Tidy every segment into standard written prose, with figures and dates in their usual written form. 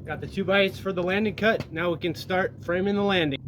Got the 2x8s for the landing cut. Now we can start framing the landing.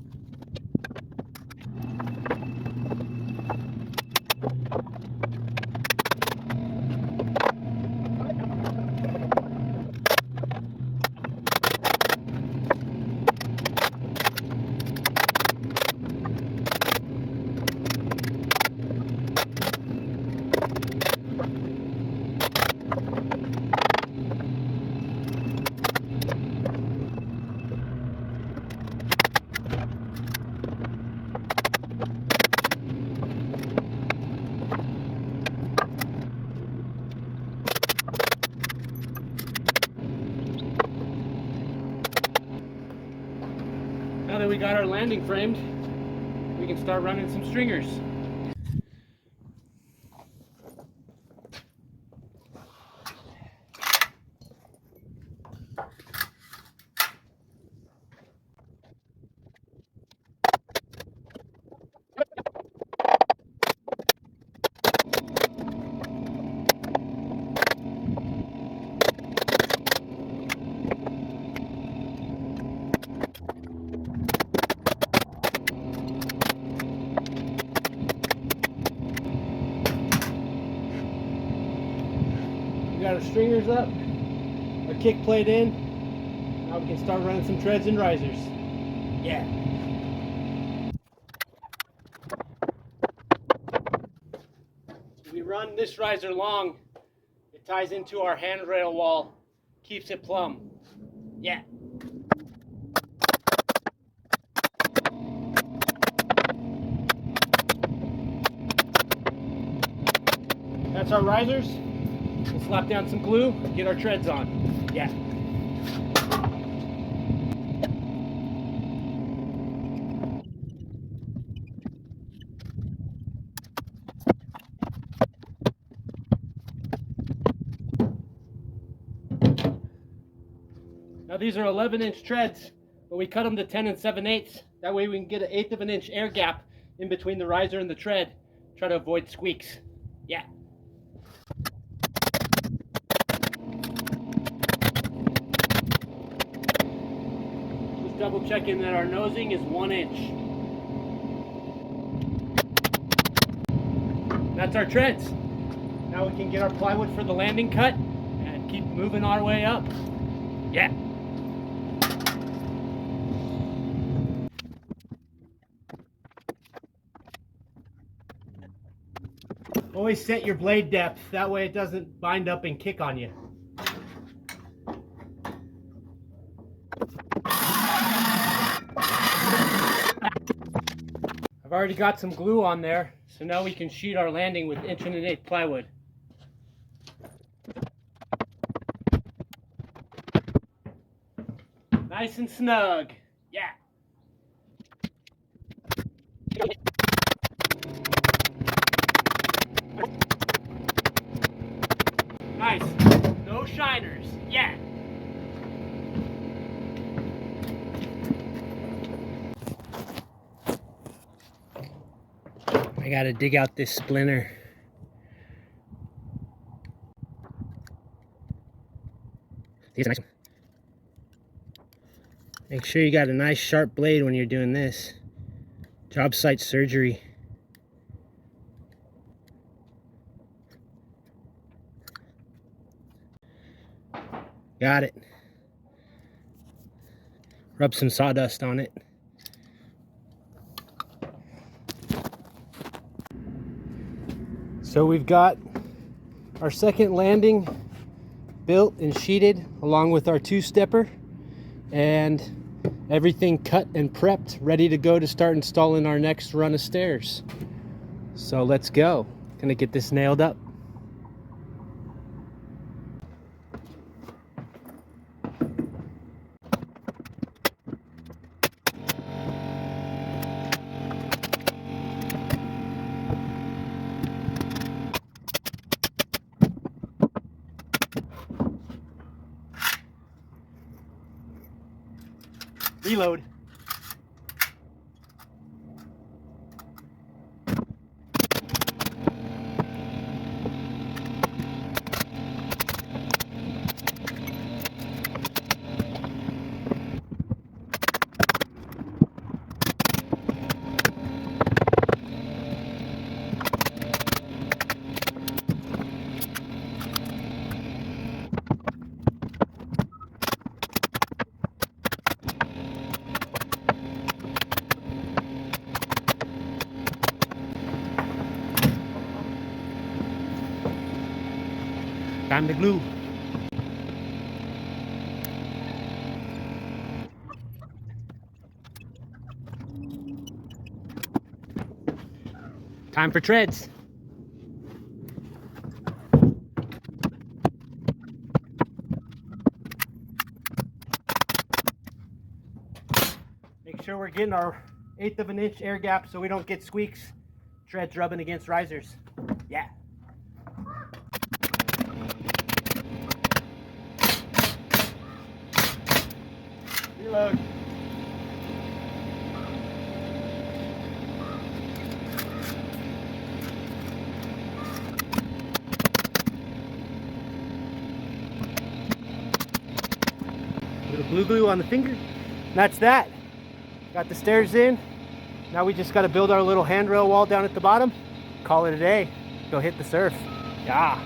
Now that we got our landing framed, we can start running some stringers. We got our stringers up, our kick plate in. Now we can start running some treads and risers. Yeah. We run this riser long. It ties into our handrail wall, keeps it plumb. Yeah. That's our risers. We'll slap down some glue, get our treads on. Yeah. Now these are 11-inch treads, but we cut them to 10 7/8. That way we can get an 1/8 of an inch air gap in between the riser and the tread. Try to avoid squeaks. Yeah. Just double checking that our nosing is 1 inch. That's our treads. Now we can get our plywood for the landing cut and keep moving our way up. Yeah. Always set your blade depth, that way it doesn't bind up and kick on you. I've already got some glue on there, so now we can sheet our landing with 1 1/8" plywood. Nice and snug. Yeah. Nice. No shiners. Yeah. I gotta dig out this splinter. Here's a nice one. Make sure you got a nice sharp blade when you're doing this. Job site surgery. Got it. Rub some sawdust on it. So we've got our second landing built and sheeted along with our 2-stepper, and everything cut and prepped, ready to go to start installing our next run of stairs. So let's go. Gonna get this nailed up. Reload. Time to glue. Time for treads. Make sure we're getting our 1/8 of an inch air gap so we don't get squeaks, treads rubbing against risers. Yeah. Reload. Little glue on the finger. And that's that. Got the stairs in. Now we just got to build our little handrail wall down at the bottom. Call it a day. Go hit the surf. Yeah.